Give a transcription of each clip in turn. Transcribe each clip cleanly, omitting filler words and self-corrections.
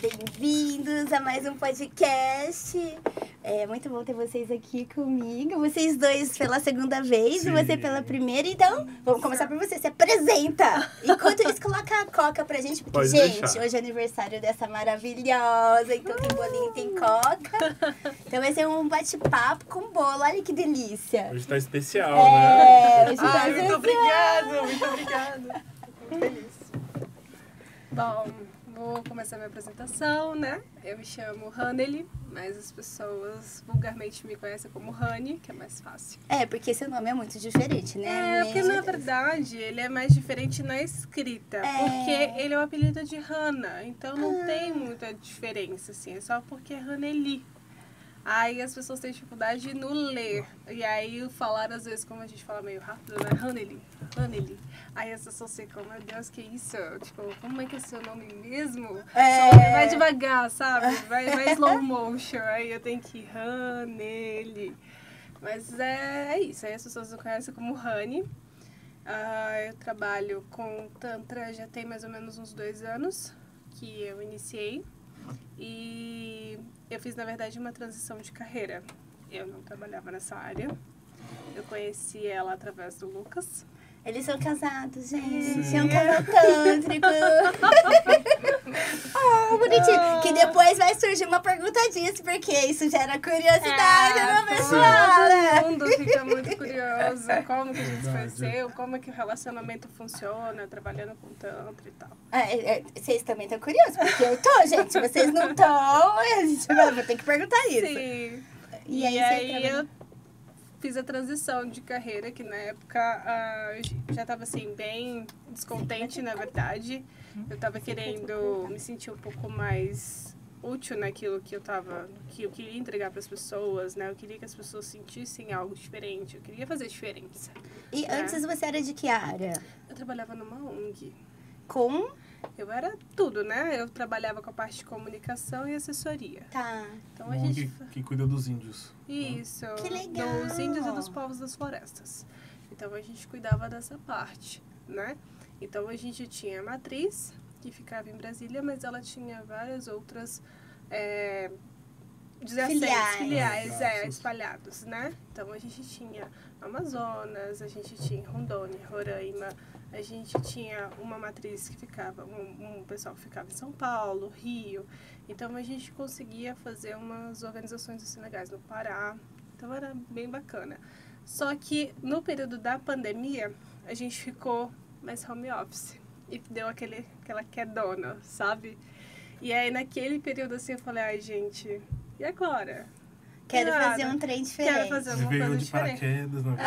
bem-vindos a mais um podcast. É muito bom ter vocês aqui comigo. Vocês dois pela segunda vez e você pela primeira. Então, vamos começar por você. Se apresenta. Enquanto isso, coloca a coca pra gente. Porque, Pode gente, deixar. hoje é aniversário dessa maravilhosa. Então, tem bolinho, tem coca. Então, vai ser um bate-papo com bolo. Olha que delícia. Hoje tá especial, né? Hoje tá Muito obrigada, muito obrigada. Fico feliz. Bom, vou começar minha apresentação, né? Eu me chamo Hanely, mas as pessoas vulgarmente me conhecem como Hani, que é mais fácil. É, porque seu nome é muito diferente, né? Porque na verdade ele é mais diferente na escrita, porque ele é o apelido de Hannah, então não tem muita diferença, assim, é só porque é Hanely. Aí as pessoas têm dificuldade no ler. E aí falar, às vezes, como a gente fala meio rápido, né? Hanely. Aí as pessoas ficam, meu Deus, que isso? Tipo, como é que é seu nome mesmo? Vai devagar, sabe? Vai slow motion. Aí eu tenho que ir Hanely. Mas é isso. Aí as pessoas me conhecem como Hani. Eu trabalho com Tantra já tem mais ou menos uns 2 anos que eu iniciei. E eu fiz, na verdade, uma transição de carreira. Eu não trabalhava nessa área. Eu conheci ela através do Lucas. Eles são casados, gente. É um casal tântrico. Bonitinho. Que depois vai surgir uma pergunta disso, porque isso gera curiosidade no pessoal, né? Todo mundo fica muito curioso. Como que a gente se conheceu, como que o relacionamento funciona, trabalhando com Tantra e tal. Vocês também estão curiosos, porque eu tô, gente. Se vocês não estão, a gente vai ter que perguntar isso. Sim. E aí eu fiz a transição de carreira, que na época eu já estava assim, bem descontente, na verdade. Eu estava querendo me sentir um pouco mais útil naquilo que que eu queria entregar para as pessoas, né? Eu queria que as pessoas sentissem algo diferente, eu queria fazer diferença. E antes você era de que área? Eu trabalhava numa ONG. Com? Eu era tudo, né? Eu trabalhava com a parte de comunicação e assessoria. Tá. Então a gente... que cuida dos índios. Isso. Que legal. Dos índios e dos povos das florestas. Então a gente cuidava dessa parte, né? Então a gente tinha a matriz, que ficava em Brasília, mas ela tinha várias outras 16 filiais espalhados, né? Então a gente tinha Amazonas, a gente tinha Rondônia, Roraima, a gente tinha uma matriz que ficava, um pessoal que ficava em São Paulo, Rio. Então a gente conseguia fazer umas organizações assim legais no Pará. Então era bem bacana. Só que no período da pandemia, a gente ficou mais home office. E deu aquela quedona, sabe? E aí naquele período assim eu falei, ai gente, e agora? Quero fazer um trem diferente. Quero fazer uma coisa Veio de diferente. paraquedas, não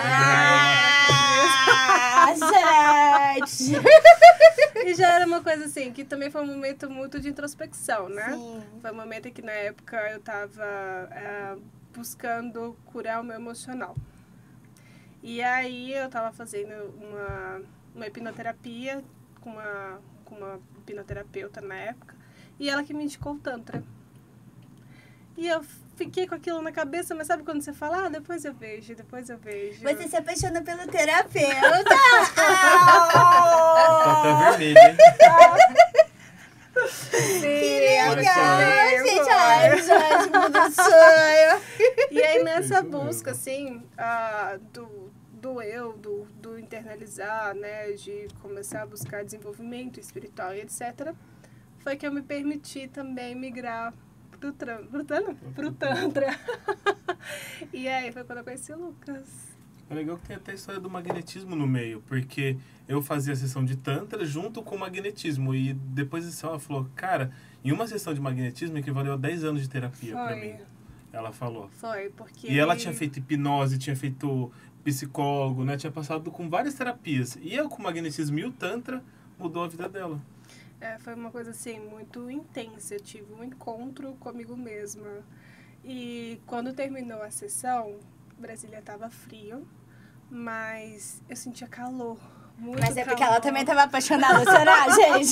Gente! E já era uma coisa assim, que também foi um momento muito de introspecção, né? Sim. Foi um momento em que na época eu tava buscando curar o meu emocional. E aí eu tava fazendo uma hipnoterapia com uma hipnoterapeuta na época, e ela que me indicou o Tantra. E eu fiquei com aquilo na cabeça, mas sabe quando você fala, depois eu vejo. Você se apaixonou pelo terapeuta? Tá até vermelho, hein? Que legal, gente! Ai, Jorge, muda sonho. E aí nessa busca, assim, do internalizar, né, de começar a buscar desenvolvimento espiritual e etc., foi que eu me permiti também migrar pro Tantra. E aí foi quando eu conheci o Lucas. É legal que tem até a história do magnetismo no meio, porque eu fazia a sessão de Tantra junto com o magnetismo, e depois da sessão ela falou, cara, em uma sessão de magnetismo equivaleu a 10 anos de terapia pra mim. Ela falou. Foi, porque... E ela tinha feito hipnose, tinha feito psicólogo, né? Tinha passado com várias terapias. E eu, com o magnetismo e o Tantra, mudou a vida dela. Foi uma coisa, assim, muito intensa. Eu tive um encontro comigo mesma. E quando terminou a sessão, Brasília estava frio, mas eu sentia calor. Muito Mas é porque calor. ela também estava apaixonada, será, gente?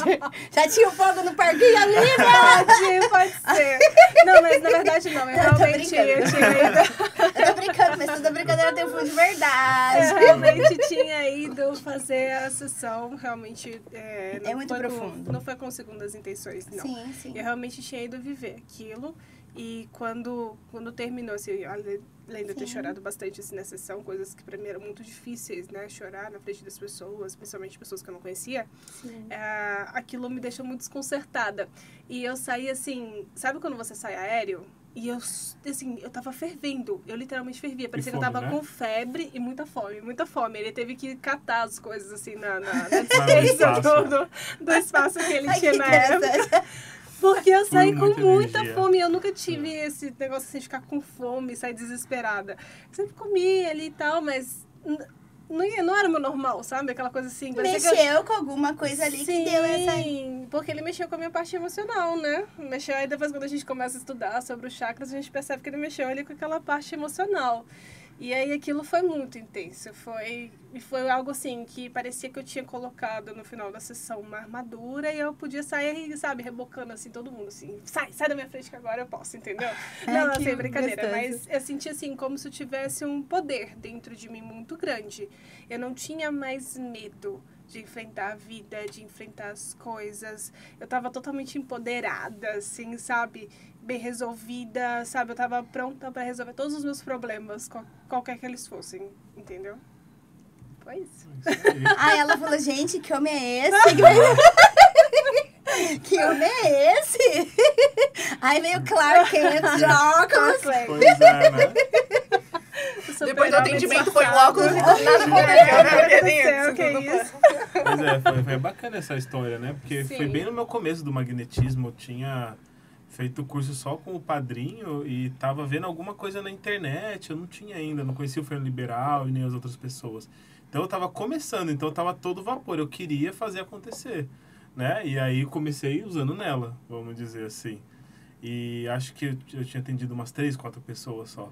Já tinha o fogo no parquinho ali, né? Pode ser. Não, mas na verdade não. Eu realmente tinha ido... Eu tô brincando, mas toda brincadeira tem um fundo de verdade. Eu realmente tinha ido fazer a sessão realmente é muito profundo. Não foi com segundas intenções, não. Sim, sim. Eu realmente tinha ido viver aquilo. E quando terminou, assim, além de eu ter chorado bastante assim, na sessão, coisas que pra mim eram muito difíceis, né? Chorar na frente das pessoas, principalmente pessoas que eu não conhecia. Aquilo me deixou muito desconcertada. E eu saí assim, sabe quando você sai aéreo? E eu, assim, eu tava fervendo. Eu literalmente fervia. Parecia que eu tava com febre e muita fome, muita fome. Ele teve que catar as coisas, assim, na dispensa do espaço que ele tinha na época. Porque eu saí com muita fome. Eu nunca tive esse negócio assim de ficar com fome, sair desesperada. Eu sempre comia ali e tal, mas não era o meu normal, sabe? Aquela coisa assim. Mexeu com alguma coisa ali que deu essa... Sim, porque ele mexeu com a minha parte emocional, né? Mexeu aí depois quando a gente começa a estudar sobre os chakras, a gente percebe que ele mexeu ali com aquela parte emocional. E aí aquilo foi muito intenso. Foi algo assim que parecia que eu tinha colocado no final da sessão uma armadura e eu podia sair, sabe, rebocando assim todo mundo, assim, sai da minha frente que agora eu posso, entendeu? Não, sem brincadeira, gostoso. Mas eu senti assim como se eu tivesse um poder dentro de mim muito grande. Eu não tinha mais medo de enfrentar a vida, de enfrentar as coisas. Eu tava totalmente empoderada, assim, sabe? Bem resolvida, sabe? Eu tava pronta pra resolver todos os meus problemas, qualquer que eles fossem, entendeu? Foi isso. Ela falou, gente, que homem é esse? Que homem é esse? Aí veio Clark Kent de óculos. Pois é, né? Depois do atendimento foi o óculos e nada aconteceu. Que isso? Mas foi bacana essa história, né? Porque foi bem no meu começo do magnetismo. Eu tinha feito curso só com o padrinho e tava vendo alguma coisa na internet. Eu não tinha ainda, não conhecia o Fernando Liberal e nem as outras pessoas. Então eu tava começando, então eu tava todo vapor. Eu queria fazer acontecer, né? E aí comecei usando nela, vamos dizer assim. E acho que eu tinha atendido umas 3, 4 pessoas só.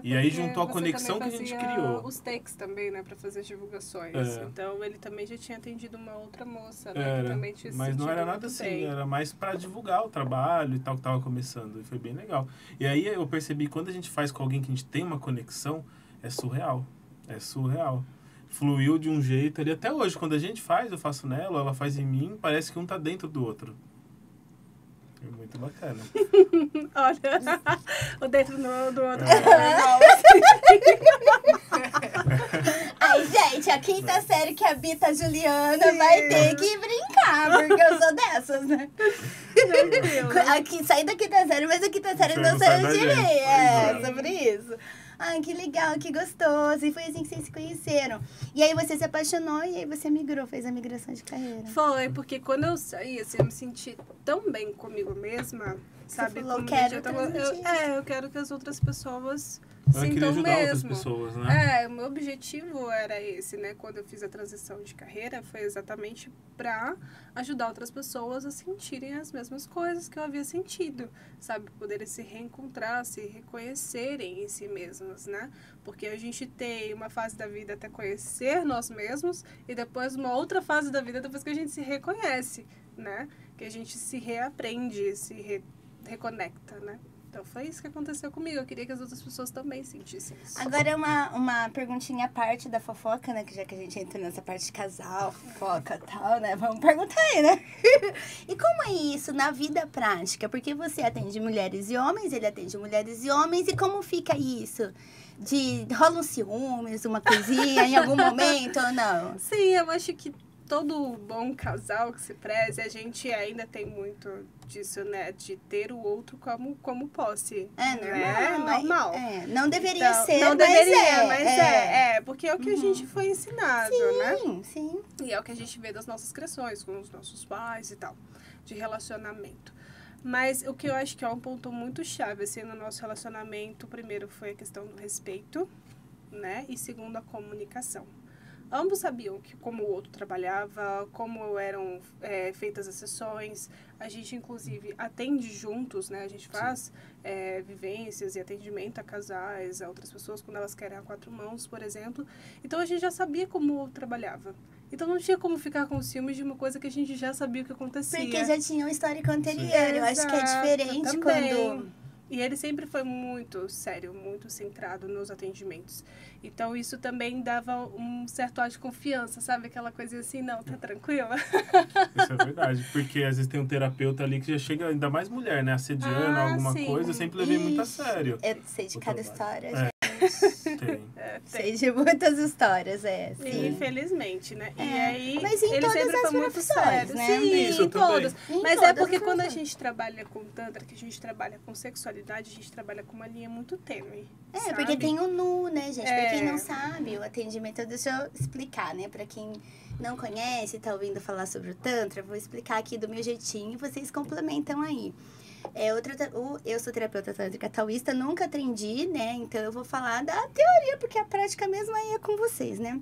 E aí juntou a conexão que a gente criou. Os takes também, né, pra fazer as divulgações. Então ele também já tinha atendido uma outra moça, né, que também tinha mas não era nada assim, bem. Era mais pra divulgar o trabalho e tal que tava começando. E foi bem legal. E aí eu percebi que quando a gente faz com alguém que a gente tem uma conexão, é surreal. É surreal. Fluiu de um jeito ali. Até hoje, quando a gente faz, eu faço nela, ela faz em mim, parece que um tá dentro do outro. É muito bacana. Olha, o dentro do outro. Ai, gente, a quinta série que habita a Juliana vai ter que brincar, porque eu sou dessas, né? Aqui, saí da quinta série, mas a quinta série não saiu de mim. Sobre isso. Ai, que legal, que gostoso. E foi assim que vocês se conheceram. E aí você se apaixonou e aí você migrou, fez a migração de carreira. Foi, porque quando eu saí, assim, eu me senti tão bem comigo mesma, sabe? Você falou, eu quero que as outras pessoas Ela queria ajudar outras pessoas, né? O meu objetivo era esse, né? Quando eu fiz a transição de carreira, foi exatamente pra ajudar outras pessoas a sentirem as mesmas coisas que eu havia sentido, sabe? Poderem se reencontrar, se reconhecerem em si mesmas, né? Porque a gente tem uma fase da vida até conhecer nós mesmos e depois uma outra fase da vida depois que a gente se reconhece, né? Que a gente se reaprende, se reconecta, né? Então foi isso que aconteceu comigo. Eu queria que as outras pessoas também sentissem isso. Agora uma perguntinha à parte da fofoca, né? Que já que a gente entra nessa parte de casal, fofoca e tal, né? Vamos perguntar aí, né? E como é isso na vida prática? Porque você atende mulheres e homens, ele atende mulheres e homens. E como fica isso? Rola um ciúmes, uma coisinha em algum momento ou não? Sim, eu acho que todo bom casal que se preze, a gente ainda tem muito disso, né? De ter o outro como posse. É normal. Não deveria ser, não deveria, mas porque é o que a gente foi ensinado, né? Sim. E é o que a gente vê das nossas criações, com os nossos pais e tal, de relacionamento. Mas o que eu acho que é um ponto muito chave, assim, no nosso relacionamento, primeiro foi a questão do respeito, né? E segundo, a comunicação. Ambos sabiam como o outro trabalhava, como eram feitas as sessões. A gente, inclusive, atende juntos, né? A gente faz vivências e atendimento a casais, a outras pessoas, quando elas querem a 4 mãos, por exemplo. Então, a gente já sabia como o outro trabalhava. Então, não tinha como ficar com ciúmes de uma coisa que a gente já sabia o que acontecia. Porque já tinha um histórico anterior. Eu acho que é diferente quando... E ele sempre foi muito sério, muito centrado nos atendimentos. Então, isso também dava um certo ar de confiança, sabe? Aquela coisa assim, não, tá tranquila? Isso é verdade, porque às vezes tem um terapeuta ali que já chega, ainda mais mulher, né? Assediando alguma sim. coisa, eu sempre levei muito a sério. Eu sei de cada história, É. gente. Tem. Sei de muitas histórias, sim. Infelizmente, né? E É. aí, Mas em ele todas sempre as foi muito profissões, sério. né? Sim, Isso em todas. Em Mas todas é porque as quando a profissões. gente trabalha com tantra, que a gente trabalha com sexualidade, a gente trabalha com uma linha muito tênue. É, sabe? porque tem o nu, né, gente? Pra quem É. não sabe, o atendimento, deixa eu explicar, né? Pra quem não conhece, tá ouvindo falar sobre o Tantra, vou explicar aqui do meu jeitinho e vocês complementam aí. Eu sou terapeuta tântrica taoísta, nunca aprendi, né? Então eu vou falar da teoria, porque a prática mesmo aí é com vocês, né?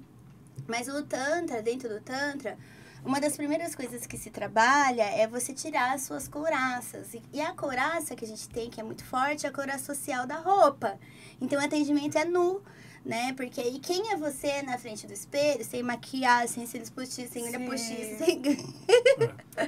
Mas o Tantra, dentro do Tantra, uma das primeiras coisas que se trabalha é você tirar as suas couraças. E a couraça que a gente tem, que é muito forte, é a couraça social da roupa. Então, o atendimento é nu, né? Porque aí, quem é você na frente do espelho, sem maquiagem, sem cílios postiços, sem olho postiço, sem...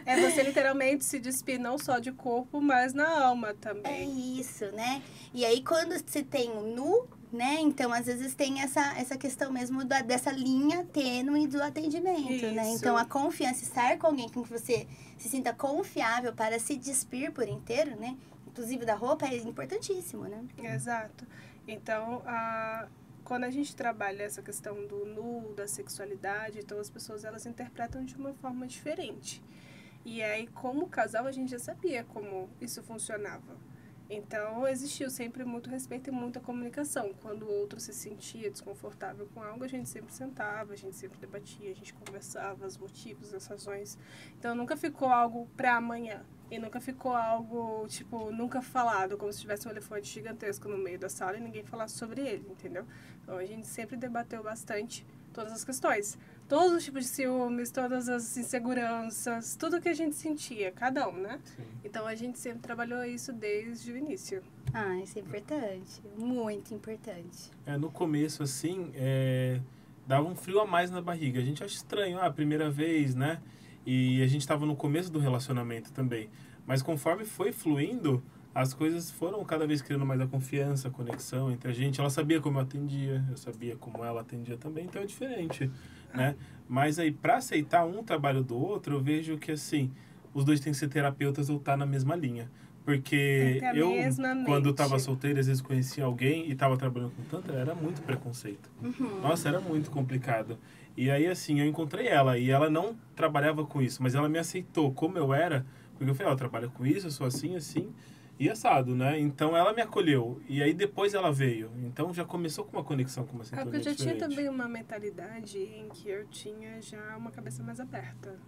É você literalmente se despir não só de corpo, mas na alma É também. isso, né? E aí, quando se tem o nu, né? Então, às vezes tem essa questão mesmo dessa linha tênue do atendimento, né? Isso. Então, a confiança, estar com alguém com que você se sinta confiável para se despir por inteiro, né? Inclusive da roupa, é importantíssimo, né? Exato. Então, quando a gente trabalha essa questão do nu, da sexualidade, então as pessoas elas interpretam de uma forma diferente. E aí, como casal, a gente já sabia como isso funcionava. Então, existiu sempre muito respeito e muita comunicação. Quando o outro se sentia desconfortável com algo, a gente sempre sentava, a gente sempre debatia, a gente conversava os motivos, as razões. Então, nunca ficou algo pra amanhã. E nunca ficou algo, tipo, nunca falado, como se tivesse um elefante gigantesco no meio da sala e ninguém falasse sobre ele, entendeu? Então, a gente sempre debateu bastante todas as questões. Todos os tipos de ciúmes, todas as inseguranças, tudo que a gente sentia, cada um, né? Sim. Então, a gente sempre trabalhou isso desde o início. Ah, isso é importante. Muito importante. No começo, assim, dava um frio a mais na barriga. A gente acha estranho, a primeira vez, né? E a gente estava no começo do relacionamento também. Mas conforme foi fluindo, as coisas foram cada vez criando mais a confiança, a conexão entre a gente. Ela sabia como eu atendia, eu sabia como ela atendia também, então é diferente, né? Mas aí, para aceitar um trabalho do outro, eu vejo que, assim, os dois têm que ser terapeutas ou estar na mesma linha. Porque Tem a eu, mesma quando mente. estava solteiro, às vezes conhecia alguém e estava trabalhando com tanto, era muito preconceito. Nossa, era muito complicado. E aí, assim, eu encontrei ela e ela não trabalhava com isso, mas ela me aceitou como eu era, porque eu falei, ela trabalha com isso, eu sou assim, assim, e assado, né? Então, ela me acolheu. E aí, depois ela veio. Então, já começou com uma conexão, com uma sintonia Porque eu já diferente. tinha também uma mentalidade em que eu tinha já uma cabeça mais aberta.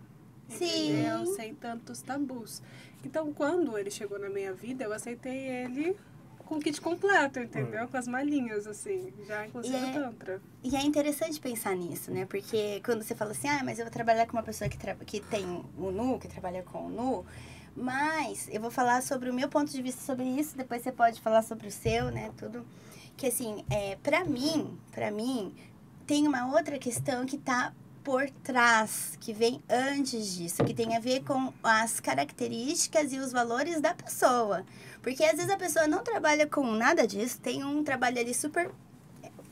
Sim. Entendeu? Sem tantos tabus. Então, quando ele chegou na minha vida, eu aceitei ele com o kit completo, entendeu? Com as malinhas, assim, já inclusive o Tantra. E é interessante pensar nisso, né? Porque quando você fala assim, mas eu vou trabalhar com uma pessoa que tem o nu, que trabalha com o nu, mas eu vou falar sobre o meu ponto de vista sobre isso, depois você pode falar sobre o seu, né? Tudo. Que assim, pra mim, tem uma outra questão que tá por trás, que vem antes disso, que tem a ver com as características e os valores da pessoa. Porque às vezes a pessoa não trabalha com nada disso, tem um trabalho ali super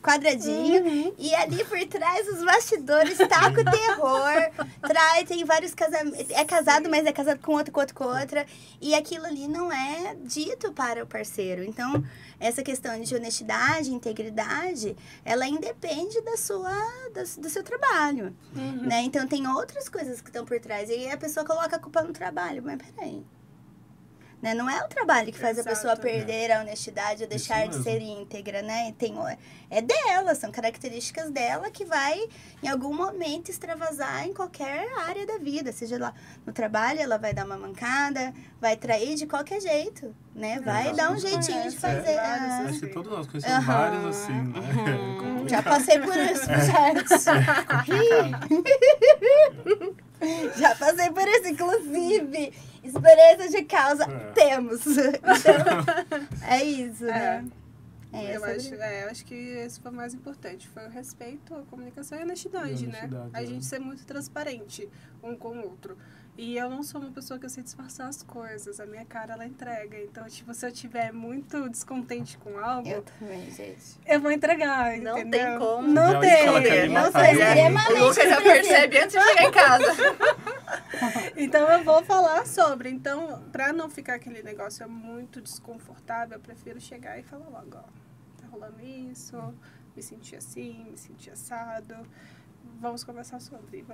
quadradinho, e ali por trás os bastidores tá com terror, tem vários casamentos, é casado, mas é casado com outro, com outra, e aquilo ali não é dito para o parceiro. Então, essa questão de honestidade, integridade, ela independe do seu trabalho, né? Então, tem outras coisas que estão por trás, e aí a pessoa coloca a culpa no trabalho, mas peraí. Né? Não é o trabalho que faz a pessoa perder a honestidade ou deixar de ser íntegra, né? É dela, são características dela que vai, em algum momento, extravasar em qualquer área da vida. Seja lá no trabalho, ela vai dar uma mancada, vai trair de qualquer jeito, né? Vai dar um jeitinho de fazer. Acho que todos nós conhecemos vários assim, né? Já passei por isso, gente. Já passei por isso, inclusive. Experiência de causa temos. Então, é isso, né? Eu acho que esse foi o mais importante. Foi o respeito, a comunicação e a honestidade, né? A gente ser muito transparente um com o outro. E eu não sou uma pessoa que eu sei disfarçar as coisas. A minha cara, ela entrega. Então, tipo, se eu estiver muito descontente com algo... Eu também, gente. Eu vou entregar, Não entendeu? tem como. Não tem. Eu sou extremamente O Lucas já percebe antes de chegar em casa. Então, eu vou falar sobre. Então, pra não ficar aquele negócio muito desconfortável, eu prefiro chegar e falar logo, ó. Tá rolando isso, me senti assim, me senti assado... Vamos conversar sobre.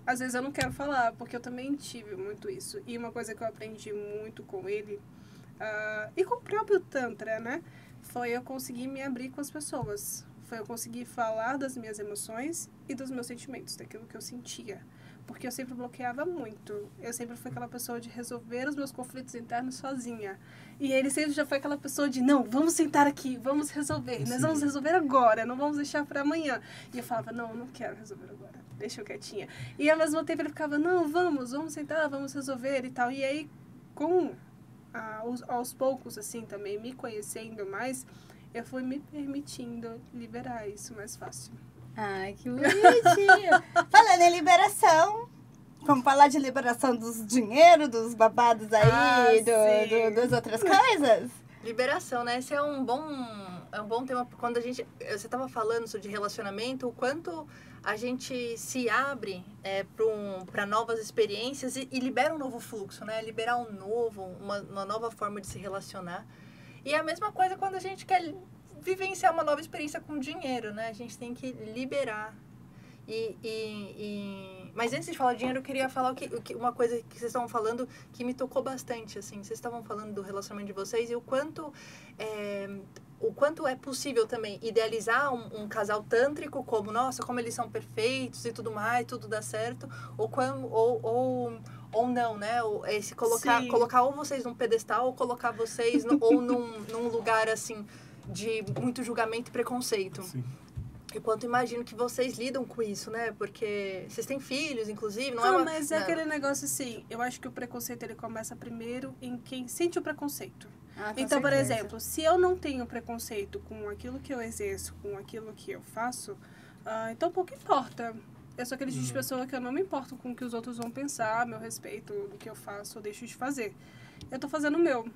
Às vezes eu não quero falar, porque eu também tive muito isso. E uma coisa que eu aprendi muito com ele, e com o próprio Tantra, né? Foi eu conseguir me abrir com as pessoas. Foi eu conseguir falar das minhas emoções e dos meus sentimentos, daquilo que eu sentia. Porque eu sempre bloqueava muito. Eu sempre fui aquela pessoa de resolver os meus conflitos internos sozinha. E ele sempre já foi aquela pessoa de, não, vamos sentar aqui, vamos resolver. Nós vamos resolver agora, não vamos deixar para amanhã. E eu falava, não quero resolver agora, deixa eu quietinha. E ao mesmo tempo ele ficava, não, vamos sentar, vamos resolver e tal. E aí, aos poucos, assim, também me conhecendo mais, eu fui me permitindo liberar isso mais fácil. Ai, que bonitinho. Falando em liberação, vamos falar de liberação dos dinheiro, dos babados aí, das outras coisas? Liberação, né? Esse é um bom tema. Quando você estava falando sobre relacionamento, o quanto a gente se abre para novas experiências e libera um novo fluxo, né? Liberar uma nova forma de se relacionar. E é a mesma coisa quando a gente quer vivenciar uma nova experiência com dinheiro, né? A gente tem que liberar. Mas antes de falar de dinheiro, eu queria falar uma coisa que vocês estavam falando que me tocou bastante, assim. Vocês estavam falando do relacionamento de vocês e o quanto é possível também idealizar um casal tântrico como, nossa, como eles são perfeitos e tudo mais, tudo dá certo, ou não, né? Colocar ou vocês num pedestal ou colocar vocês num lugar, assim, de muito julgamento e preconceito. Sim. Enquanto imagino que vocês lidam com isso, né? Porque vocês têm filhos, inclusive, Mas é aquele negócio assim, eu acho que o preconceito ele começa primeiro em quem sente o preconceito. Então, por exemplo, se eu não tenho preconceito com aquilo que eu exerço, com aquilo que eu faço, então pouco importa. Eu sou aquele tipo de pessoa que eu não me importo com o que os outros vão pensar a meu respeito do que eu faço ou deixo de fazer. Eu tô fazendo o meu.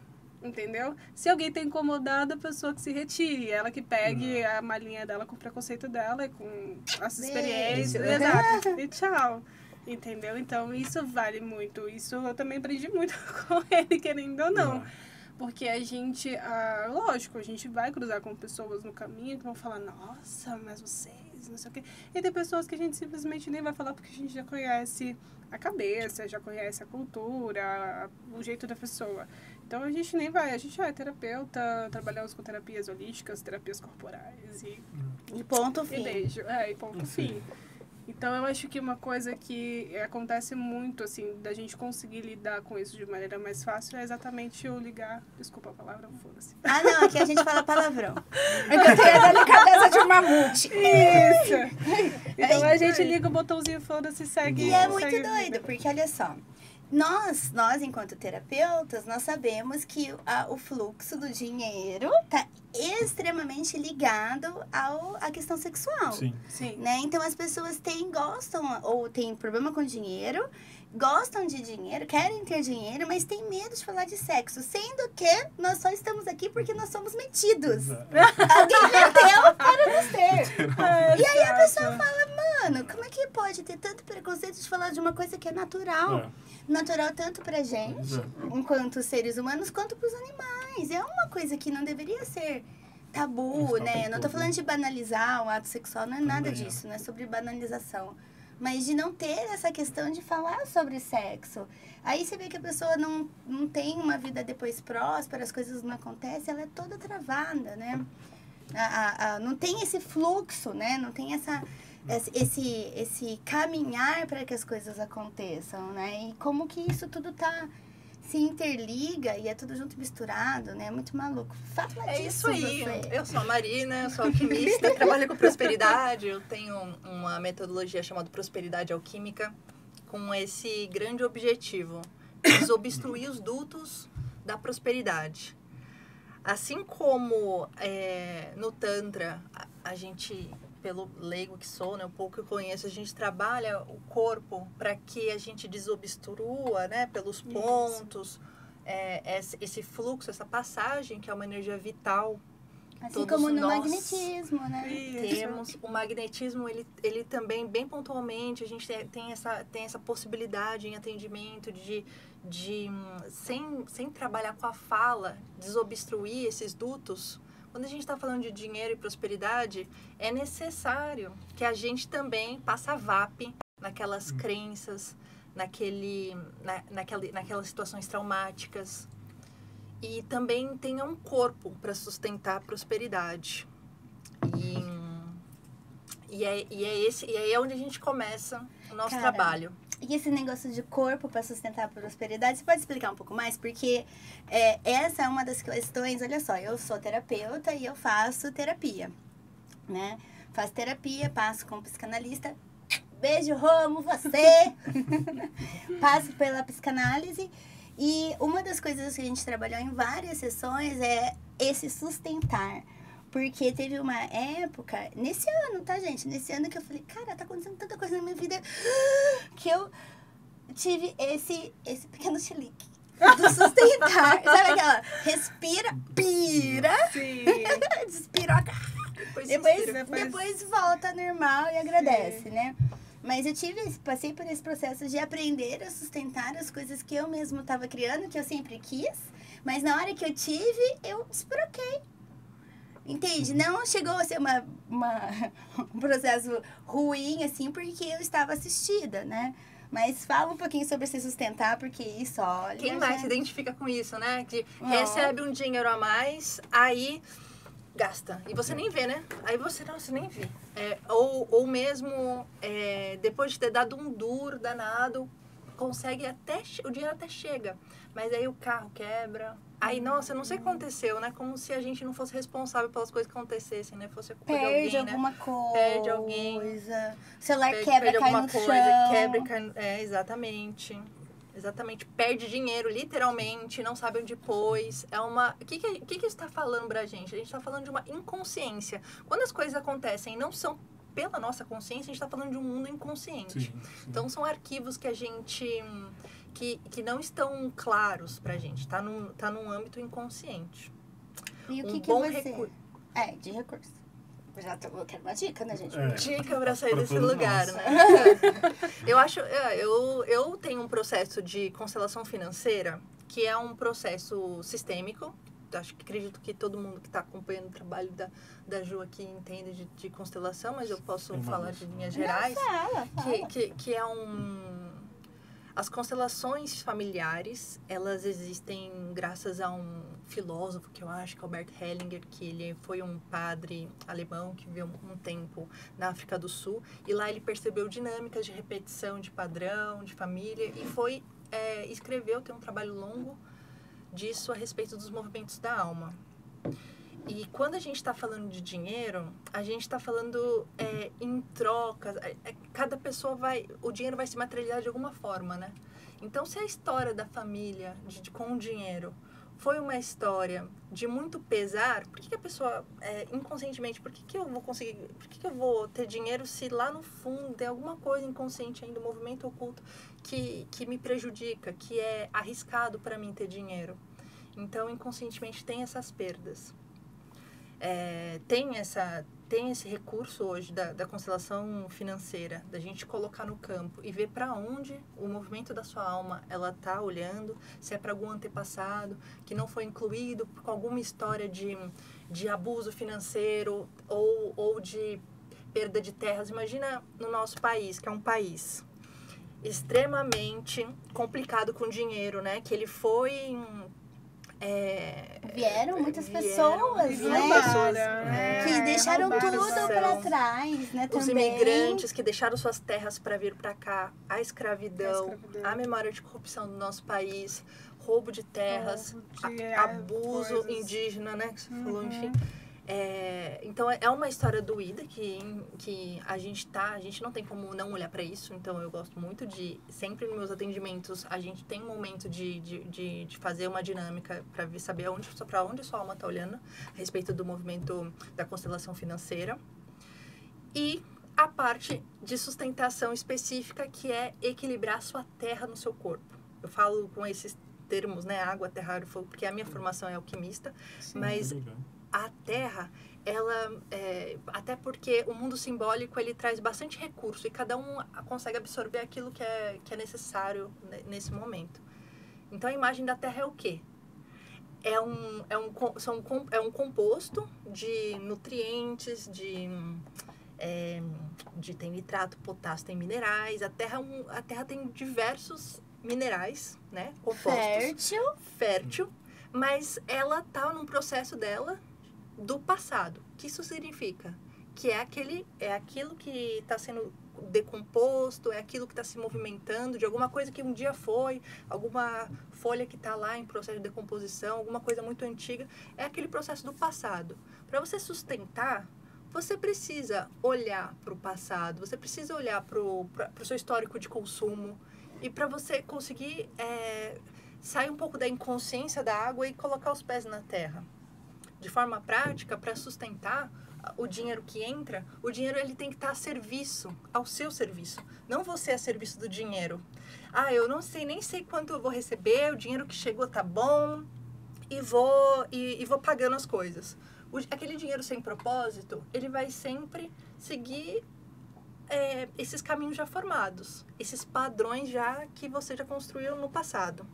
Entendeu? Se alguém tá incomodado, a pessoa que se retire. Ela que pegue a malinha dela com o preconceito dela e com as experiências. Exato. E tchau. Entendeu? Então, isso vale muito. Isso eu também aprendi muito com ele, querendo ou não. Porque a gente, lógico, a gente vai cruzar com pessoas no caminho que vão falar, nossa, mas vocês, não sei o quê. E tem pessoas que a gente simplesmente nem vai falar porque a gente já conhece a cabeça, já conhece a cultura, o jeito da pessoa. Então, a gente nem vai. A gente é terapeuta, trabalhamos com terapias holísticas, terapias corporais e ponto fim. E beijo. E ponto fim. Então, eu acho que uma coisa que acontece muito, assim, da gente conseguir lidar com isso de maneira mais fácil é exatamente o ligar... Desculpa a palavra, foda-se. Não, aqui a gente fala palavrão. Eu tenho a delicadeza de um mamute. Isso! Então, a gente liga o botãozinho foda-se e segue. E é muito doido, porque olha só... Nós, enquanto terapeutas, nós sabemos que o fluxo do dinheiro está extremamente ligado à questão sexual. Sim. Né? Então, as pessoas gostam ou têm problema com dinheiro, gostam de dinheiro, querem ter dinheiro, mas têm medo de falar de sexo. Sendo que nós só estamos aqui porque nós somos metidos. Alguém meteu para nos ter. E aí a pessoa fala, mano, como é que pode ter tanto preconceito de falar de uma coisa que é natural? Natural tanto pra gente, enquanto seres humanos, quanto pros animais. É uma coisa que não deveria ser tabu, né? Eu não tô falando de banalizar o ato sexual, não é nada disso, não é sobre banalização. Mas de não ter essa questão de falar sobre sexo. Aí você vê que a pessoa não tem uma vida depois próspera, as coisas não acontecem, ela é toda travada, né? Não tem esse fluxo, né? Não tem esse caminhar para que as coisas aconteçam, né? E como que isso tudo se interliga e é tudo junto e misturado, né? É muito maluco. Fala disso, isso aí. Eu sou a Marina, eu sou alquimista, trabalho com prosperidade. Eu tenho uma metodologia chamada prosperidade alquímica com esse grande objetivo: desobstruir os dutos da prosperidade. Assim como no Tantra a gente pelo leigo que sou, né, o pouco que eu conheço, a gente trabalha o corpo para que a gente desobstrua, né, pelos pontos, esse fluxo, essa passagem, que é uma energia vital. Assim como no magnetismo, né? Temos o magnetismo, ele também, bem pontualmente, a gente tem essa possibilidade em atendimento de sem trabalhar com a fala, desobstruir esses dutos. Quando a gente está falando de dinheiro e prosperidade, é necessário que a gente também passe a VAP naquelas crenças, naquelas situações traumáticas. E também tenha um corpo para sustentar a prosperidade. E aí é onde a gente começa o nosso trabalho. E esse negócio de corpo para sustentar a prosperidade, você pode explicar um pouco mais? Porque essa é uma das questões, olha só, eu sou terapeuta e eu faço terapia, né? Faço terapia, passo com psicanalista. Beijo, Romo, você! Passo pela psicanálise. E uma das coisas que a gente trabalhou em várias sessões é esse sustentar. Porque teve uma época, nesse ano, tá, gente? Nesse ano que eu falei, cara, tá acontecendo tanta coisa na minha vida que eu tive esse pequeno chilique do sustentar. Sabe aquela? Respira, pira. Sim. Despiroca. Depois volta normal e agradece, né? Mas eu passei por esse processo de aprender a sustentar as coisas que eu mesmo estava criando, que eu sempre quis. Mas na hora que eu tive, eu desbloqueei. Entende? Não chegou a ser um processo ruim, assim, porque eu estava assistida, né? Mas fala um pouquinho sobre se sustentar, porque isso, olha... Quem mais se identifica com isso, né? Que recebe um dinheiro a mais, aí gasta. E você nem vê, né? Aí você nem vê. Ou mesmo, depois de ter dado um duro danado, consegue o dinheiro até chega. Mas aí o carro quebra. Aí, nossa, eu não sei o que aconteceu, né? Como se a gente não fosse responsável pelas coisas que acontecem, né? Fosse a culpa de alguém, alguma coisa. Perde alguém. O celular quebra, cai no chão. Quebra e cai... exatamente. Exatamente. Perde dinheiro, literalmente, não sabe onde pôs. O que isso está falando pra gente? A gente está falando de uma inconsciência. Quando as coisas acontecem e não são pela nossa consciência, a gente está falando de um mundo inconsciente. Sim. Então, são arquivos que a gente... Que não estão claros pra gente. Tá num âmbito inconsciente. E o que você... de recurso. Eu quero uma dica, né, gente? Dica pra sair desse lugar, né? Eu acho... Eu tenho um processo de constelação financeira que é um processo sistêmico. Acredito que todo mundo que está acompanhando o trabalho da Ju aqui entende de constelação, mas eu posso falar de linhas gerais. Fala. Que é As constelações familiares, elas existem graças a um filósofo que eu acho que é o Bert Hellinger, que ele foi um padre alemão que viveu um tempo na África do Sul. E lá ele percebeu dinâmicas de repetição, de padrão, de família. E escreveu, tem um trabalho longo disso a respeito dos movimentos da alma. E quando a gente está falando de dinheiro, a gente está falando em trocas. Cada pessoa o dinheiro vai se materializar de alguma forma, né? Então, se a história da família com o dinheiro foi uma história de muito pesar, por que a pessoa, inconscientemente, por que eu vou conseguir, por que eu vou ter dinheiro se lá no fundo tem alguma coisa inconsciente ainda, um movimento oculto que me prejudica, que é arriscado para mim ter dinheiro? Então, inconscientemente, tem essas perdas. Tem esse recurso hoje da constelação financeira, da gente colocar no campo e ver para onde o movimento da sua alma ela está olhando, se é para algum antepassado que não foi incluído com alguma história de abuso financeiro ou de perda de terras. Imagina no nosso país, que é um país extremamente complicado com dinheiro, né? Que ele foi... Vieram muitas pessoas, né? Que deixaram tudo para trás, né? Os imigrantes que deixaram suas terras para vir para cá, a escravidão, a memória de corrupção do nosso país, roubo de terras, abuso indígena, né? Que você falou, enfim. Então, é uma história doída que a gente não tem como não olhar para isso. Então, eu gosto muito sempre nos meus atendimentos, a gente tem um momento de fazer uma dinâmica para saber para onde sua alma está olhando a respeito do movimento da constelação financeira. E a parte de sustentação específica, que é equilibrar a sua terra no seu corpo. Eu falo com esses termos, né? Água, terra, ar e fogo, porque a minha formação é alquimista. Sim. Mas a terra, ela... até porque o mundo simbólico, ele traz bastante recurso. E cada um consegue absorver aquilo que é necessário nesse momento. Então, a imagem da terra é o quê? É um composto de nutrientes, tem nitrato, potássio, tem minerais. A terra tem diversos minerais, né? Compostos. Fértil. Mas ela tá num processo dela do passado. O que isso significa? Que é aquilo que está sendo decomposto, é aquilo que está se movimentando de alguma coisa que um dia foi, alguma folha que está lá em processo de decomposição, alguma coisa muito antiga. É aquele processo do passado. Para você sustentar, você precisa olhar para o passado, você precisa olhar para o seu histórico de consumo. E para você conseguir sair um pouco da inconsciência da água e colocar os pés na terra. De forma prática, para sustentar o dinheiro que entra, o dinheiro ele tem que estar a serviço, ao seu serviço. Não você a serviço do dinheiro. Ah, eu não sei, nem sei quanto eu vou receber, o dinheiro que chegou tá bom e vou pagando as coisas. Aquele dinheiro sem propósito, ele vai sempre seguir esses caminhos já formados, esses padrões já que você já construiu no passado.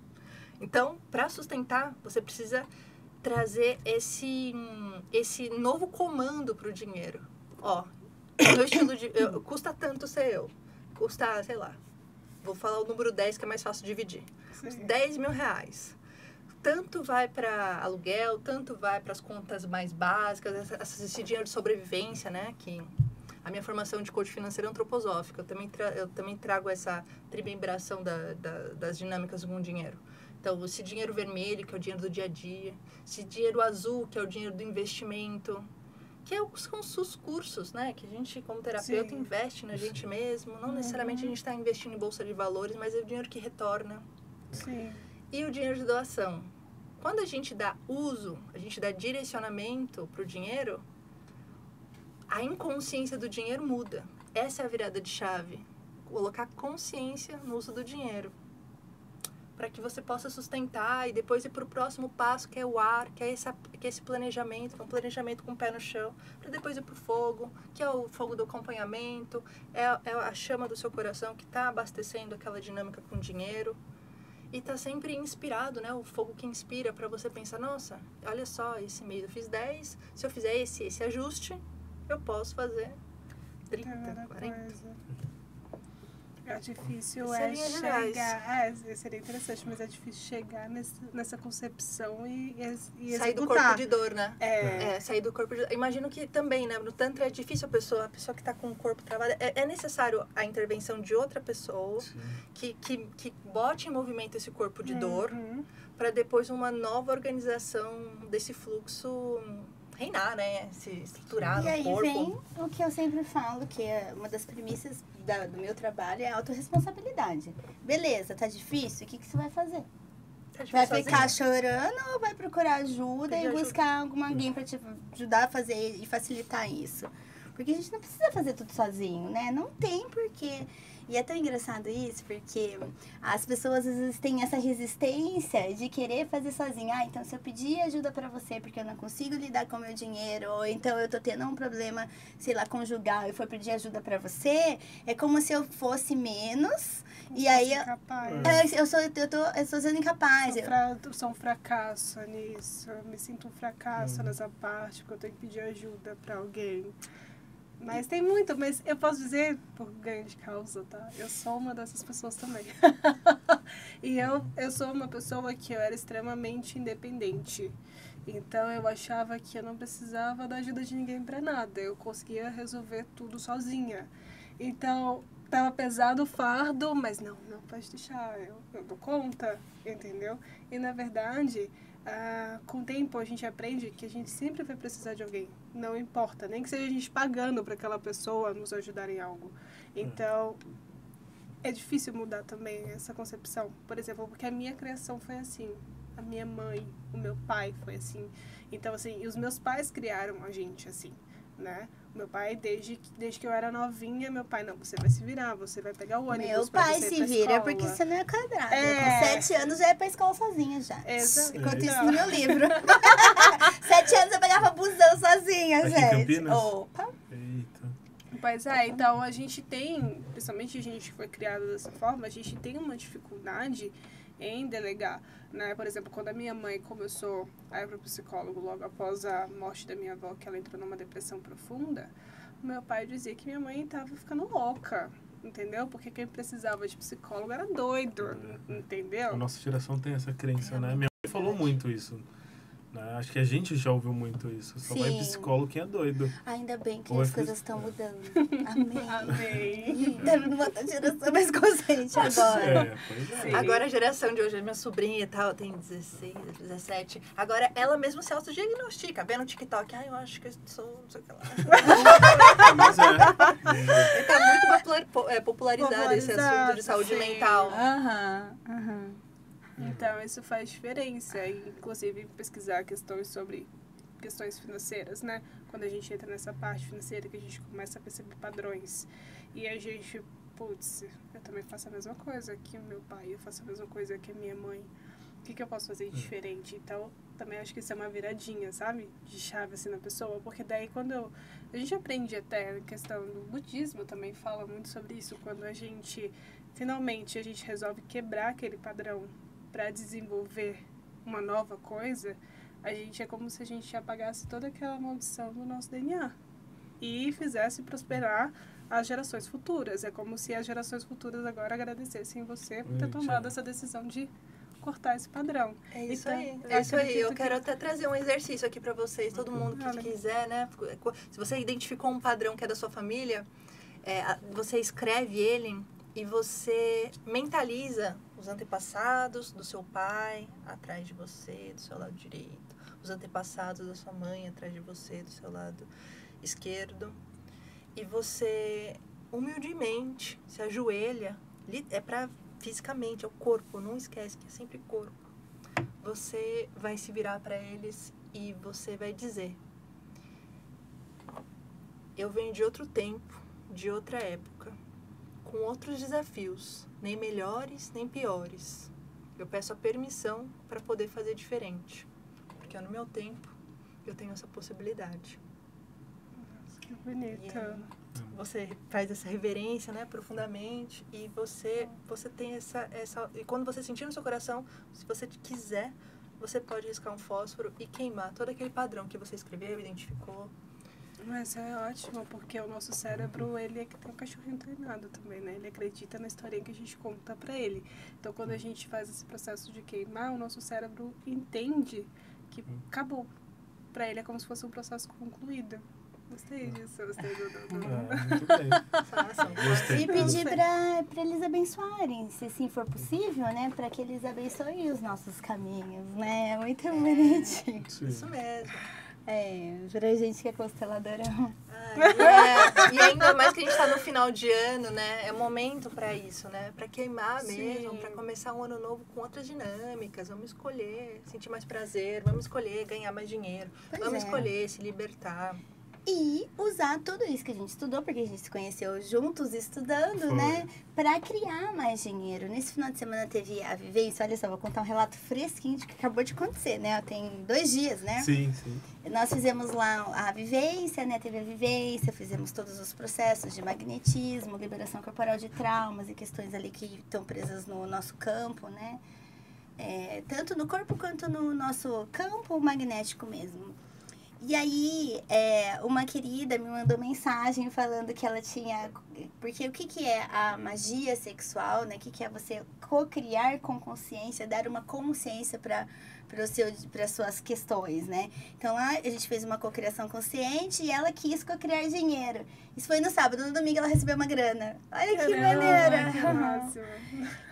Então, para sustentar, você precisa trazer esse novo comando para o dinheiro. Ó, meu estilo custa tanto ser eu. Custa, sei lá, vou falar o número 10 que é mais fácil de dividir. Custa 10 mil reais. Tanto vai para aluguel, tanto vai para as contas mais básicas, esse dinheiro de sobrevivência, né? Que a minha formação de coach financeiro é antroposófica. Eu também trago essa trimembração das dinâmicas com o dinheiro. Então, esse dinheiro vermelho, que é o dinheiro do dia a dia. Esse dinheiro azul, que é o dinheiro do investimento. Que são os cursos, né? Que a gente, como terapeuta, investe na gente mesmo. Não necessariamente a gente está investindo em bolsa de valores, mas é o dinheiro que retorna. Sim. E o dinheiro de doação. Quando a gente dá uso, a gente dá direcionamento para o dinheiro, a inconsciência do dinheiro muda. Essa é a virada de chave. Colocar consciência no uso do dinheiro. Para que você possa sustentar e depois ir para o próximo passo, que é o ar, que é esse planejamento, que é um planejamento com o pé no chão, para depois ir para o fogo, que é o fogo do acompanhamento, é a chama do seu coração que está abastecendo aquela dinâmica com dinheiro. E tá sempre inspirado, né? O fogo que inspira para você pensar, nossa, olha só, esse mês eu fiz 10, se eu fizer esse ajuste, eu posso fazer 30, 40. É difícil chegar. Seria interessante, mas é difícil chegar nessa concepção e sair executar. do corpo de dor, né? Sair do corpo de dor. Imagino que também, né? No Tantra é difícil a pessoa que está com o corpo travado. É necessário a intervenção de outra pessoa que bote em movimento esse corpo de dor para depois uma nova organização desse fluxo reinar, né? Se estruturar no corpo. E aí vem o que eu sempre falo, que é uma das premissas do meu trabalho, é a autorresponsabilidade. Beleza, tá difícil? O que você vai fazer? Vai ficar chorando ou vai procurar ajuda e buscar alguém para te ajudar a fazer e facilitar isso? Porque a gente não precisa fazer tudo sozinho, né? Não tem porquê. E é tão engraçado isso, porque as pessoas às vezes têm essa resistência de querer fazer sozinha. Ah, então se eu pedir ajuda pra você porque eu não consigo lidar com o meu dinheiro, ou então eu tô tendo um problema, sei lá, conjugal e for pedir ajuda pra você, é como se eu fosse menos. E aí eu estou sendo incapaz. Eu sou um fracasso nisso. Eu me sinto um fracasso nessa parte, porque eu tenho que pedir ajuda pra alguém. Mas tem muito, mas eu posso dizer por ganho de causa, tá? Eu sou uma dessas pessoas também. E eu sou uma pessoa que eu era extremamente independente. Então eu achava que eu não precisava da ajuda de ninguém pra nada. Eu conseguia resolver tudo sozinha. Então tava pesado o fardo, mas não pode deixar, eu dou conta, entendeu? E na verdade, com o tempo a gente aprende que a gente sempre vai precisar de alguém. Não importa, nem que seja a gente pagando para aquela pessoa nos ajudar em algo. Então, é difícil mudar também essa concepção. Por exemplo, porque a minha criação foi assim. A minha mãe, o meu pai foi assim. Então, assim, e os meus pais criaram a gente assim, né? Meu pai, desde que eu era novinha, meu pai, não, você vai se virar, você vai pegar o ônibus. Meu pra pai você ir se pra vira escola. porque você não é quadrada. É. Com 7 anos já ia pra escola sozinha já. Exato. Conta isso Não. no meu livro. 7 anos eu pegava busão sozinha, Aqui em gente. Campinas? Opa. Eita. Pois é, então a gente tem, principalmente a gente que foi criado dessa forma, a gente tem uma dificuldade em delegar, né? Por exemplo, quando a minha mãe começou a ir para o psicólogo logo após a morte da minha avó, que ela entrou numa depressão profunda, o meu pai dizia que minha mãe estava ficando louca, entendeu? Porque quem precisava de psicólogo era doido, entendeu? A nossa geração tem essa crença, né? Minha mãe falou muito isso. Né? Acho que a gente já ouviu muito isso. Só vai Sim. psicólogo quem é doido. Ainda bem que Ou é as que- coisas estão mudando. Amém. Amém. Deve não botar geração mais consciente agora. É, pois é. Sim. Agora a geração de hoje, minha sobrinha e tal, tem 16, 17. Agora ela mesma se autodiagnostica, vê no TikTok. Ai, eu acho que eu sou não sei o que lá. Mas é. Tá muito popularizado esse Popularizado, assunto de saúde sim. mental. Aham. Então, isso faz diferença. E, inclusive, pesquisar questões sobre questões financeiras, né? Quando a gente entra nessa parte financeira, que a gente começa a perceber padrões. E a gente, putz, eu também faço a mesma coisa que o meu pai, eu faço a mesma coisa que a minha mãe. O que eu posso fazer de diferente? Então, também acho que isso é uma viradinha, sabe? De chave, assim, na pessoa. Porque daí, a gente aprende até a questão do budismo, também fala muito sobre isso. Quando a gente, finalmente, a gente resolve quebrar aquele padrão para desenvolver uma nova coisa, a gente é como se a gente apagasse toda aquela maldição do nosso DNA e fizesse prosperar as gerações futuras. É como se as gerações futuras agora agradecessem você por ter tomado essa decisão de cortar esse padrão. É isso Então, aí. eu É isso aí. acredito Eu que- quero até trazer um exercício aqui pra vocês. Todo mundo que Olha. quiser, né? Se você identificou um padrão que é da sua família, você escreve ele e você mentaliza os antepassados do seu pai atrás de você, do seu lado direito. Os antepassados da sua mãe atrás de você, do seu lado esquerdo. E você, humildemente, se ajoelha. É pra fisicamente, é o corpo. Não esquece que é sempre corpo. Você vai se virar para eles e você vai dizer: eu venho de outro tempo, de outra época, com outros desafios, nem melhores nem piores. Eu peço a permissão para poder fazer diferente, porque no meu tempo eu tenho essa possibilidade. Que bonito. Você faz essa reverência, né, profundamente, e você tem essa e quando você sentir no seu coração, se você quiser, você pode riscar um fósforo e queimar todo aquele padrão que você escreveu, identificou. Mas é ótimo, porque o nosso cérebro, ele é que tem um cachorrinho treinado também, né? Ele acredita na historinha que a gente conta pra ele. Então, quando a gente faz esse processo de queimar, o nosso cérebro entende que acabou. Pra ele é como se fosse um processo concluído. Gostei disso, gostei do... Muito bem. Façam. Gostei. E pedir pra eles abençoarem, se assim for possível, né? Pra que eles abençoem os nossos caminhos, né? É muito bonitinho. Sim. Isso mesmo. É, pra gente que é consteladora. E ainda mais que a gente está no final de ano, né? É momento para isso, né? Para queimar mesmo, Sim. para começar um ano novo com outras dinâmicas. Vamos escolher sentir mais prazer, vamos escolher ganhar mais dinheiro, Pois vamos é. escolher se libertar. E usar tudo isso que a gente estudou, porque a gente se conheceu juntos estudando, Foi. né? Pra criar mais dinheiro. Nesse final de semana teve a vivência. Olha só, vou contar um relato fresquinho de que acabou de acontecer, né? Tem 2 dias, né? Sim, sim. Nós fizemos lá a vivência, né? Teve a vivência, fizemos todos os processos de magnetismo, liberação corporal de traumas e questões ali que estão presas no nosso campo, né? Tanto no corpo quanto no nosso campo magnético mesmo. E aí, uma querida me mandou mensagem falando que ela tinha... Porque o que é a magia sexual, né? O que é você co-criar com consciência, dar uma consciência para as suas questões, né? Então, lá a gente fez uma cocriação consciente e ela quis cocriar dinheiro. Isso foi no sábado, no domingo ela recebeu uma grana. Olha que maneira! Que máximo.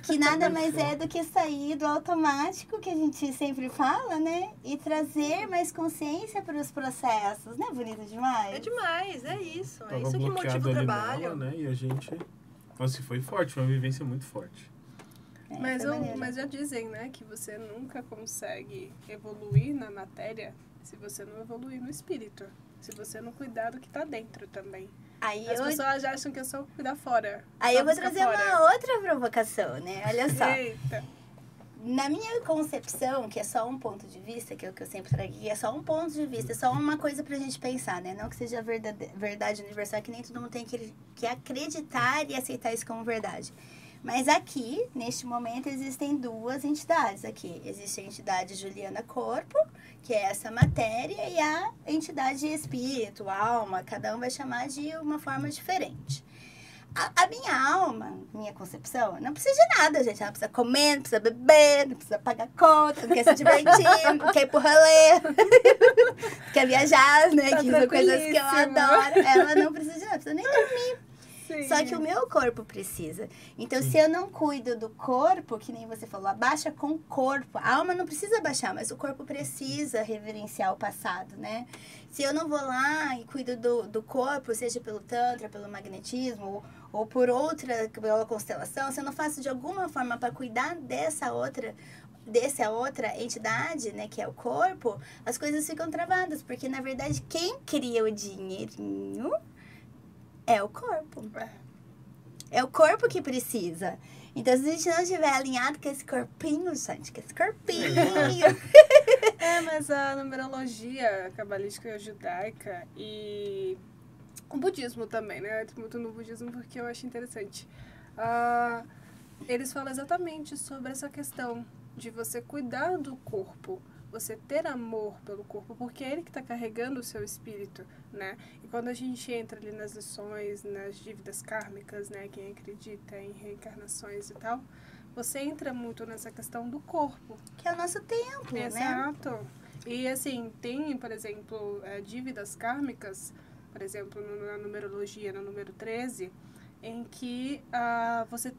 Que nada mais é do que sair do automático, que a gente sempre fala, né? E trazer mais consciência para os processos. Não é bonito demais? É demais, é isso. É Tava isso que motiva bloqueado o ali trabalho. nela, né? E a gente... Nossa, foi forte, foi uma vivência muito forte. Mas já dizem, né, que você nunca consegue evoluir na matéria se você não evoluir no espírito. se você não cuidar do que tá dentro também. Aí As pessoas já acham que é só cuidar fora. Aí só eu vou buscar trazer fora. uma outra provocação, né? Olha só. Eita. Na minha concepção, que é só um ponto de vista, que é o que eu sempre trago aqui, é só um ponto de vista, é só uma coisa pra gente pensar, né? Não que seja verdade universal, que nem todo mundo tem que acreditar e aceitar isso como verdade. Mas aqui, neste momento, existem duas entidades aqui. Existe a entidade Juliana Corpo, que é essa matéria, e a entidade Espírito, alma, cada um vai chamar de uma forma diferente. A minha alma, minha concepção, não precisa de nada, gente. Ela não precisa comer, não precisa beber, não precisa pagar conta, não quer se divertir, não quer ir pro rolê, quer viajar, né? Tá Que são coisas que eu tranquilíssima. adoro. Ela não precisa de nada, precisa nem dormir. Sim. Só que o meu corpo precisa. Então, se eu não cuido do corpo, que nem você falou, abaixa com o corpo. A alma não precisa abaixar, mas o corpo precisa reverenciar o passado, né? Se eu não vou lá e cuido do corpo, seja pelo tantra, pelo magnetismo, ou por pela constelação, se eu não faço de alguma forma para cuidar dessa outra entidade, né, que é o corpo, as coisas ficam travadas. Porque, na verdade, quem cria o dinheirinho é o corpo. É o corpo que precisa. Então, se a gente não estiver alinhado com esse corpinho, gente, com esse corpinho. Mas a numerologia cabalística judaica e o budismo também, né? Eu entro muito no budismo porque eu acho interessante. Eles falam exatamente sobre essa questão de você cuidar do corpo, você ter amor pelo corpo, porque é ele que está carregando o seu espírito, né? E quando a gente entra ali nas lições, nas dívidas kármicas, né? Quem acredita em reencarnações e tal, você entra muito nessa questão do corpo. Que é o nosso templo, né? Exato. E assim, tem, por exemplo, dívidas kármicas, por exemplo, na numerologia, no número 13, em que você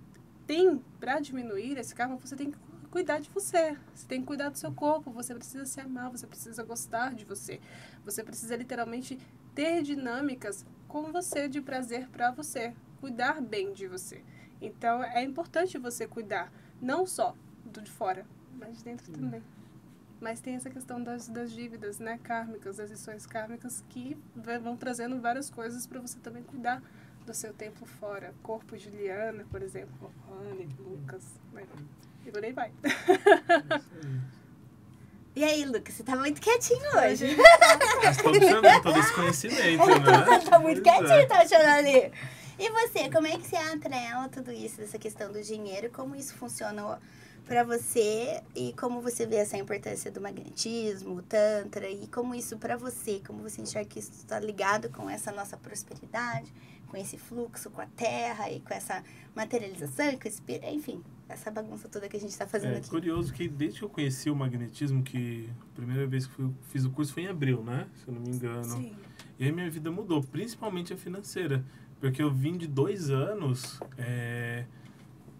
tem, para diminuir esse karma, você tem que cuidar de você. Você tem que cuidar do seu corpo, você precisa se amar, você precisa gostar de você. Você precisa literalmente ter dinâmicas com você, de prazer para você. Cuidar bem de você. Então, é importante você cuidar, não só do de fora, mas de dentro também. Mas tem essa questão das dívidas, né, kármicas, das lições kármicas, que vão trazendo várias coisas para você também cuidar do seu tempo fora. Corpo Juliana, por exemplo, Rani, Lucas, né? E por aí vai. E aí, Lucas, você tá muito quietinho hoje. Mas tô observando todo esse conhecimento, né? Tá muito Pois é. quietinho, tá achando ali. E você, como é que você atrela tudo isso, dessa questão do dinheiro? Como isso funciona pra você? E como você vê essa importância do magnetismo, o tantra? E como isso pra você, como você enxerga que isso está ligado com essa nossa prosperidade, com esse fluxo, com a terra e com essa materialização, com esse, enfim, essa bagunça toda que a gente tá fazendo aqui. É curioso que desde que eu conheci o magnetismo, que a primeira vez que fiz o curso foi em abril, né? Se eu não me engano. Sim. E aí minha vida mudou, principalmente a financeira. Porque eu vim de 2 anos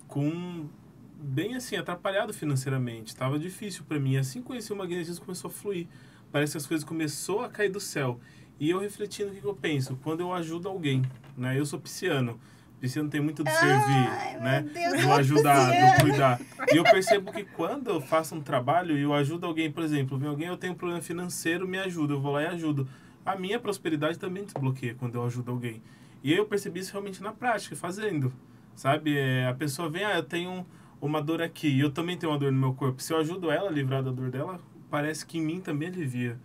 com bem assim, atrapalhado financeiramente. Tava difícil para mim. Assim que conheci o magnetismo, começou a fluir. Parece que as coisas começou a cair do céu. E eu refletindo o que eu penso, quando eu ajudo alguém, né? Eu sou pisciano. Pisciano tem muito de servir, Ai, né? meu Deus, Do ajudar, do cuidar. E eu percebo que quando eu faço um trabalho e eu ajudo alguém, por exemplo, vem alguém, eu tenho um problema financeiro, me ajuda, eu vou lá e ajudo. A minha prosperidade também desbloqueia quando eu ajudo alguém. E aí eu percebi isso realmente na prática, fazendo, sabe? A pessoa vem, eu tenho uma dor aqui, e eu também tenho uma dor no meu corpo. Se eu ajudo ela a livrar da dor dela, parece que em mim também alivia.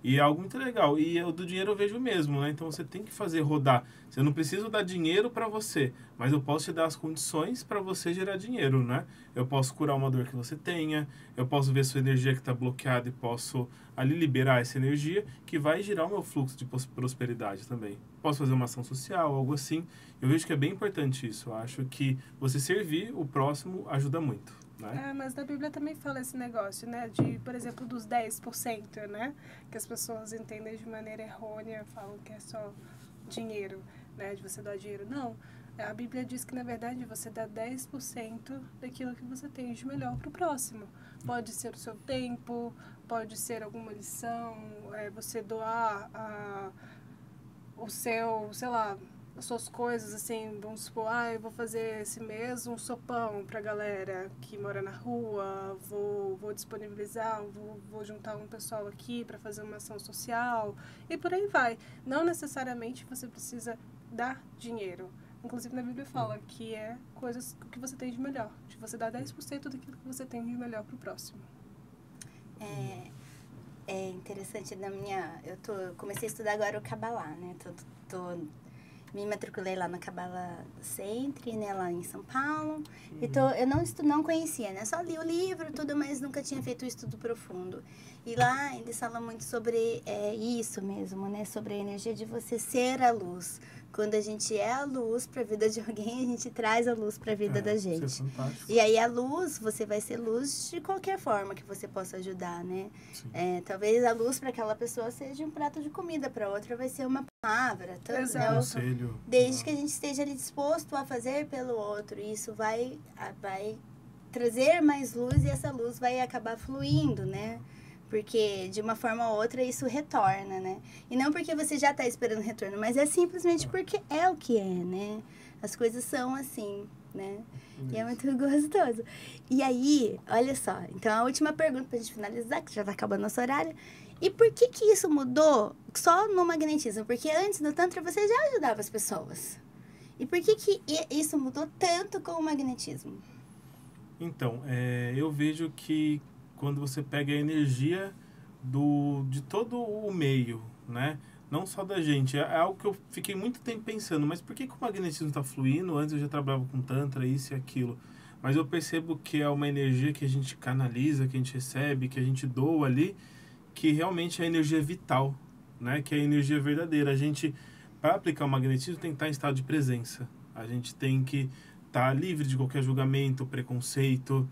E é algo muito legal. E do dinheiro eu vejo mesmo, né? Então você tem que fazer rodar. Você não precisa dar dinheiro para você, mas eu posso te dar as condições para você gerar dinheiro, né? Eu posso curar uma dor que você tenha, eu posso ver sua energia que está bloqueada e posso ali liberar essa energia que vai girar o meu fluxo de prosperidade também. Posso fazer uma ação social, algo assim. Eu vejo que é bem importante isso. Eu acho que você servir o próximo ajuda muito, né? Mas na Bíblia também fala esse negócio, né? De, por exemplo, dos 10%, né? Que as pessoas entendem de maneira errônea, falam que é só dinheiro, né? De você dar dinheiro. Não. A Bíblia diz que, na verdade, você dá 10% daquilo que você tem de melhor para o próximo. Pode ser o seu tempo, pode ser alguma lição, você doar o seu, sei lá, as suas coisas, assim, vamos supor, eu vou fazer esse mês um sopão pra galera que mora na rua, vou disponibilizar, vou juntar um pessoal aqui para fazer uma ação social, e por aí vai. Não necessariamente você precisa dar dinheiro. Inclusive, na Bíblia fala que é coisas que você tem de melhor, de você dar 10% daquilo que você tem de melhor pro próximo. É interessante, eu comecei a estudar agora o Kabbalah, né? Me matriculei lá na Kabbalah Center, né? Lá em São Paulo. Eu não conhecia, né? Só li o livro, tudo, mas nunca tinha feito um estudo profundo. E lá eles falam muito sobre isso mesmo, né? Sobre a energia de você ser a luz. Quando a gente é a luz para a vida de alguém, a gente traz a luz para a vida da gente. Isso é fantástico. E aí a luz, você vai ser luz de qualquer forma que você possa ajudar, né? Talvez a luz para aquela pessoa seja um prato de comida, para outra vai ser uma palavra. Exato. Né? Conselho. Desde que a gente esteja ali disposto a fazer pelo outro. E isso vai trazer mais luz e essa luz vai acabar fluindo, né? Porque, de uma forma ou outra, isso retorna, né? E não porque você já está esperando retorno, mas é simplesmente porque é o que é, né? As coisas são assim, né? E é muito gostoso. E aí, olha só. Então, a última pergunta para a gente finalizar, que já está acabando nosso horário. E por que isso mudou só no magnetismo? Porque antes, no Tantra, você já ajudava as pessoas. E por que isso mudou tanto com o magnetismo? Então, eu vejo que quando você pega a energia de todo o meio, né? Não só da gente. É algo que eu fiquei muito tempo pensando, mas por que o magnetismo está fluindo? Antes eu já trabalhava com Tantra, isso e aquilo. Mas eu percebo que é uma energia que a gente canaliza, que a gente recebe, que a gente doa ali, que realmente é a energia vital, né? Que é a energia verdadeira. A gente, para aplicar o magnetismo, tem que estar em estado de presença. A gente tem que estar livre de qualquer julgamento, preconceito,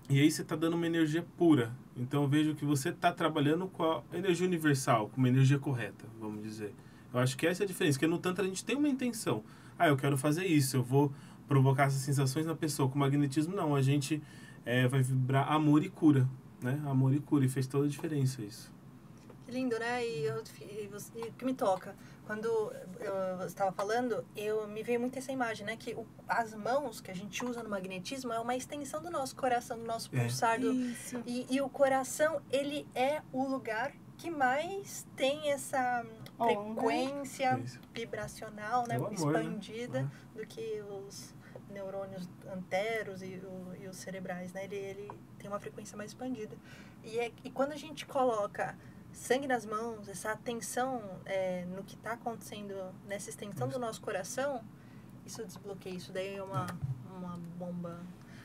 e aí você está dando uma energia pura. Então eu vejo que você está trabalhando com a energia universal, com uma energia correta, vamos dizer. Eu acho que essa é a diferença, porque no Tantra a gente tem uma intenção. Eu quero fazer isso, eu vou provocar essas sensações na pessoa. Com o magnetismo não, a gente vai vibrar amor e cura, né? Amor e cura, e fez toda a diferença isso. Que lindo, né? E o que me toca, quando eu estava falando, me veio muito essa imagem, né? Que as mãos que a gente usa no magnetismo é uma extensão do nosso coração, do nosso pulsar. E o coração, ele é o lugar que mais tem essa frequência vibracional, né? Amor, expandida, né? Do que os neurônios anteros e os cerebrais, né? Ele tem uma frequência mais expandida. E quando a gente coloca sangue nas mãos, essa atenção no que está acontecendo nessa extensão do nosso coração, isso desbloqueia, isso daí é uma bomba.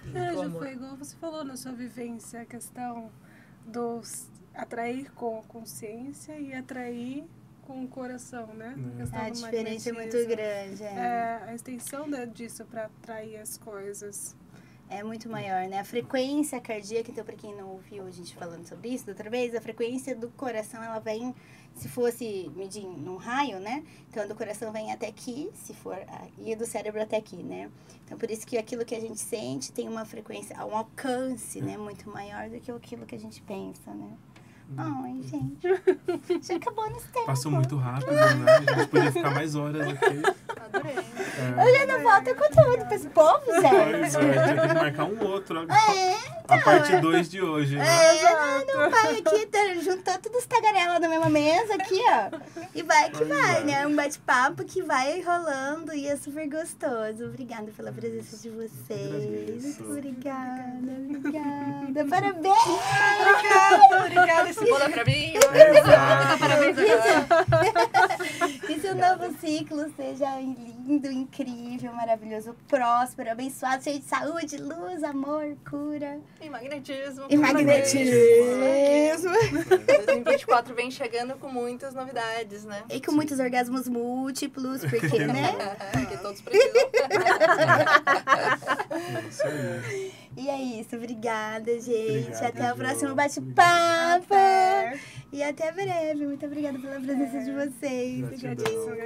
Já foi igual você falou na sua vivência, a questão dos atrair com a consciência e atrair com o coração, né? A diferença é muito grande. A extensão disso para atrair as coisas é muito maior, né? A frequência cardíaca, então, para quem não ouviu a gente falando sobre isso da outra vez, a frequência do coração, ela vem, se fosse medir num raio, né? Então, do coração vem até aqui, se for, e do cérebro até aqui, né? Então, por isso que aquilo que a gente sente tem uma frequência, um alcance, né? Muito maior do que aquilo que a gente pensa, né? Ai, gente. Já acabou nesse tempo. Passou muito rápido, né? A gente podia ficar mais horas aqui. Adorei. Eu já não volto conteúdo pra esse povo, Zé. Pois é, tem que marcar um outro agora. Então, a parte 2 de hoje, né? Não vai aqui, juntou todos os tagarelas na mesma mesa aqui, ó. E vai que vai, né? Um bate-papo que vai rolando e é super gostoso. Obrigada pela presença de vocês. Obrigada. Parabéns! Obrigada, esse bolo é pra mim. Parabéns Que seu novo ciclo seja lindo, incrível, maravilhoso, próspero, abençoado, cheio de saúde, luz, amor, cura. E magnetismo. 2024 vem chegando com muitas novidades, né? E com muitos orgasmos múltiplos, porque, né? Porque todos precisam. Isso aí. E é isso, obrigada, gente. Obrigado, até o Jo. próximo bate-papo. E até breve. Muito obrigada pela presença de vocês. Gratidão.